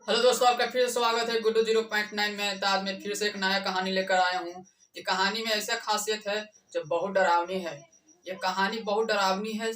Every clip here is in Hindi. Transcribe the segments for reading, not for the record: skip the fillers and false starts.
हेलो दोस्तों, आपका फिर से स्वागत है गुड्डू 0.9 में। तो आज मैं फिर से एक नया कहानी लेकर आया हूँ। ये कहानी में ऐसा खासियत है जो बहुत डरावनी है। ये कहानी बहुत डरावनी है।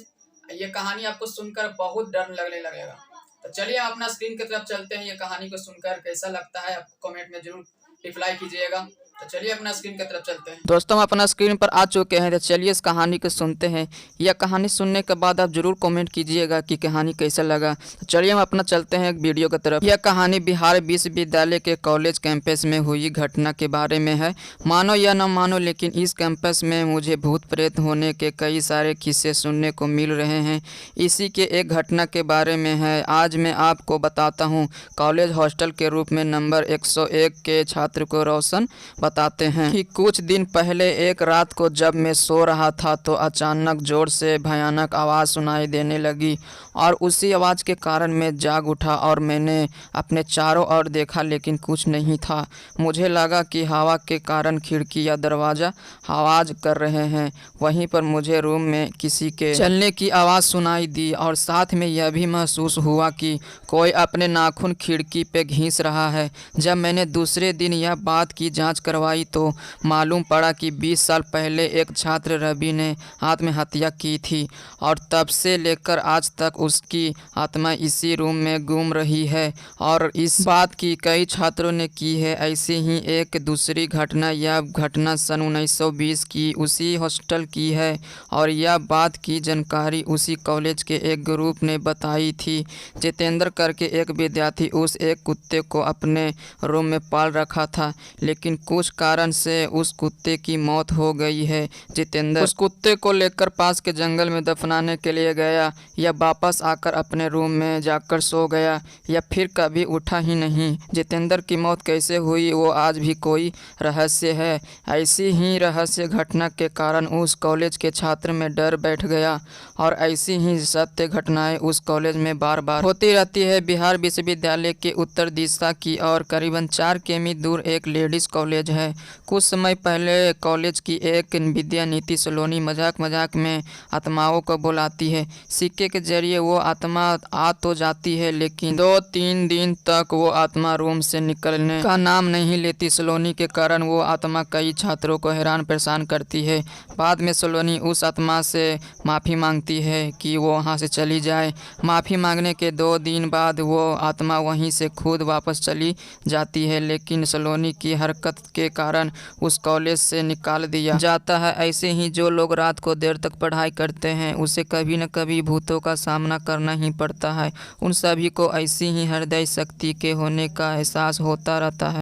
ये कहानी आपको सुनकर बहुत डर लगने लगेगा। तो चलिए हम अपना स्क्रीन की तरफ चलते हैं। ये कहानी को सुनकर कैसा लगता है आपको कमेंट में जरूर रिप्लाई कीजिएगा। तो चलिए अपना स्क्रीन की तरफ चलते हैं। दोस्तों हम अपना स्क्रीन पर आ चुके हैं, तो चलिए इस कहानी को सुनते हैं। यह कहानी सुनने के बाद आप ज़रूर कमेंट कीजिएगा कि कहानी कैसा लगा। तो चलिए हम अपना चलते हैं एक वीडियो की तरफ। यह कहानी बिहार विश्वविद्यालय के कॉलेज कैंपस में हुई घटना के बारे में है। मानो या न मानो, लेकिन इस कैंपस में मुझे भूत प्रेत होने के कई सारे किस्से सुनने को मिल रहे हैं। इसी के एक घटना के बारे में है आज मैं आपको बताता हूँ। कॉलेज हॉस्टल के रूप में नंबर 101 के छात्र को रोशन बताते हैं कि कुछ दिन पहले एक रात को जब मैं सो रहा था तो अचानक जोर से भयानक आवाज़ सुनाई देने लगी और उसी आवाज़ के कारण मैं जाग उठा और मैंने अपने चारों ओर देखा, लेकिन कुछ नहीं था। मुझे लगा कि हवा के कारण खिड़की या दरवाज़ा आवाज़ कर रहे हैं। वहीं पर मुझे रूम में किसी के चलने की आवाज़ सुनाई दी और साथ में यह भी महसूस हुआ कि कोई अपने नाखून खिड़की पे घिस रहा है। जब मैंने दूसरे दिन यह बात की जांच करवाई तो मालूम पड़ा कि 20 साल पहले एक छात्र रवि ने आत्महत्या की थी और तब से लेकर आज तक उसकी आत्मा इसी रूम में घूम रही है। और इस बात की कई छात्रों ने की है। ऐसी ही एक दूसरी घटना, यह घटना सन 1920 की उसी हॉस्टल की है और यह बात की जानकारी उसी कॉलेज के एक ग्रुप ने बताई थी। जितेंद्र करके एक विद्यार्थी उस एक कुत्ते को अपने रूम में पाल रखा था, लेकिन कुछ कारण से उस कुत्ते की मौत हो गई है। जितेंद्र उस कुत्ते को लेकर पास के जंगल में दफनाने के लिए गया। यह वापस आकर अपने रूम में जाकर सो गया या फिर कभी उठा ही नहीं। जितेंद्र की मौत कैसे हुई वो आज भी कोई रहस्य है। ऐसी ही रहस्य घटना के कारण उस कॉलेज के छात्र में डर बैठ गया और ऐसी ही सत्य घटनाएं उस कॉलेज में बार बार होती रहती है। बिहार विश्वविद्यालय के उत्तर दिशा की और करीबन 4 किमी दूर एक लेडीज़ कॉलेज है। कुछ समय पहले कॉलेज की एक विद्या नीति सलोनी मजाक मजाक में आत्माओं को बुलाती है। सिक्के के जरिए वो आत्मा आ तो जाती है, लेकिन 2-3 दिन तक वो आत्मा रूम से निकलने का नाम नहीं लेती। सलोनी के कारण वो आत्मा कई छात्रों को हैरान परेशान करती है। बाद में सलोनी उस आत्मा से माफ़ी मांगती है कि वो वहाँ से चली जाए। माफ़ी मांगने के 2 दिन बाद वो आत्मा वहीं से खुद वापस चली जाती है, लेकिन सलोनी की हरकत के कारण उस कॉलेज से निकाल दिया जाता है। ऐसे ही जो लोग रात को देर तक पढ़ाई करते हैं उसे कभी न कभी भूतों का सामना करना ही पड़ता है। उन सभी को ऐसी ही हृदय शक्ति के होने का एहसास होता रहता है।